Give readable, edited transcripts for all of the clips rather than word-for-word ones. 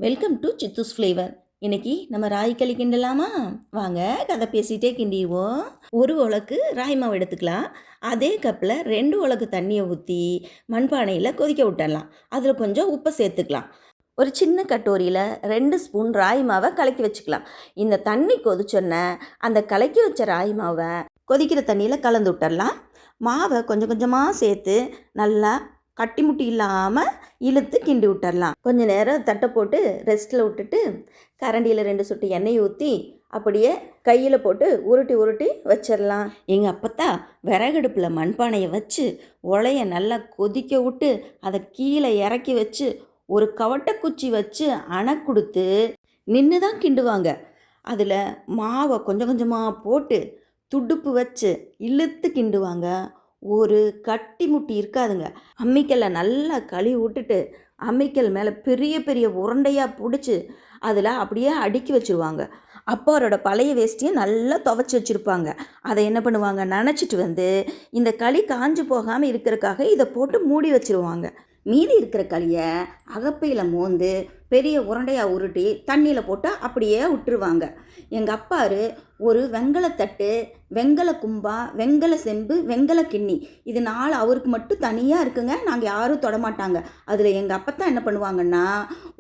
Welcome to சித்தூஸ் flavour. இன்னைக்கு நம்ம ராகி களி கிண்டலாமா? வாங்க கதை பேசிகிட்டே கிண்டிடுவோம். ஒரு உலக்கு ராகி மாவு எடுத்துக்கலாம். அதே கப்பில் 2 உலக்கு தண்ணியை ஊற்றி மண்பானையில் கொதிக்க விட்டுடலாம். அதில் கொஞ்சம் உப்பை சேர்த்துக்கலாம். ஒரு சின்ன கட்டோரியில் 2 ஸ்பூன் ராகி மாவை கலக்கி வச்சுக்கலாம். இந்த தண்ணி கொதிச்சோன்னே அந்த கலக்கி வச்ச ராகி மாவை கொதிக்கிற தண்ணியில் கலந்து விட்டுடலாம். மாவை கொஞ்சம் கொஞ்சமாக சேர்த்து நல்லா கட்டி முட்டி இல்லாமல் இழுத்து கிண்டி விட்டுடலாம். கொஞ்சம் நேரம் தட்டை போட்டு ரெஸ்ட்டில் விட்டுட்டு கரண்டியில் 2 சொட்டு எண்ணெய் ஊற்றி அப்படியே கையில் போட்டு உருட்டி உருட்டி வச்சிடலாம். எங்கள் அப்பத்தா விறகடுப்பில் மண்பானையை வச்சு உலையை நல்லா கொதிக்க விட்டு அதை கீழே இறக்கி வச்சு ஒரு கவட்டக்குச்சி வச்சு அணை கொடுத்து நின்று தான் கிண்டுவாங்க. அதில் மாவை கொஞ்சம் கொஞ்சமாக போட்டு துடுப்பு வச்சு இழுத்து கிண்டுவாங்க. ஒரு கட்டி முட்டி இருக்காதுங்க. அம்மிக்கல்லை நல்லா கழுவி விட்டுட்டு அம்மிக்கல் மேலே பெரிய பெரிய உருண்டையாக பிடிச்சி அதில் அப்படியே அடுக்கி வச்சுருவாங்க. அப்பாரோட பழைய வேஷ்டியை நல்லா துவைச்சி வச்சுருப்பாங்க. அதை என்ன பண்ணுவாங்க, நனைச்சிட்டு வந்து இந்த களி காஞ்சு போகாமல் இருக்கிறதுக்காக இதை போட்டு மூடி வச்சுருவாங்க. மீதி இருக்கிற களியை அகப்பையில் மோந்து பெரிய உருண்டையாக உருட்டி தண்ணியில் போட்டு அப்படியே விட்டுருவாங்க. எங்கள் அப்பாரு ஒரு வெங்கலத்தட்டு, வெங்கல கும்பா, வெங்கல செம்பு, வெங்கல கிண்ணி, இது 4 அவருக்கு மட்டும் தனியாக இருக்குங்க. நாங்கள் யாரும் தொடமாட்டாங்க. அதில் எங்கள் அப்பத்தான் என்ன பண்ணுவாங்கன்னா,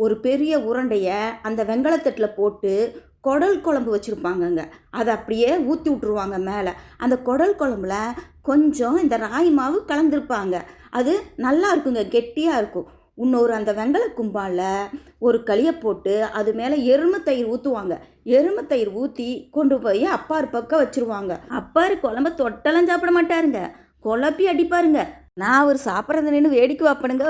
ஒரு பெரிய உருண்டையை அந்த வெங்கலத்தட்டில் போட்டு குடல் குழம்பு வச்சுருப்பாங்கங்க. அதை அப்படியே ஊற்றி விட்ருவாங்க மேலே. அந்த குடல் குழம்புல கொஞ்சம் இந்த ராகி மாவு கலந்துருப்பாங்க. அது நல்லா இருக்குங்க, கெட்டியாக இருக்கும். இன்னொரு அந்த வெங்கல கும்பாவில் ஒரு களியை போட்டு அது மேலே எருமை தயிர் ஊற்றுவாங்க. எருமை தயிர் ஊற்றி கொண்டு போய் அப்பார் பக்கம் வச்சுருவாங்க. அப்பார் குழம்ப தொட்டெல்லாம் சாப்பிட மாட்டாருங்க, குழப்பி அடிப்பாருங்க. நான் அவர் சாப்பிட்றது நின்று வேடிக்கை வைப்பனுங்க.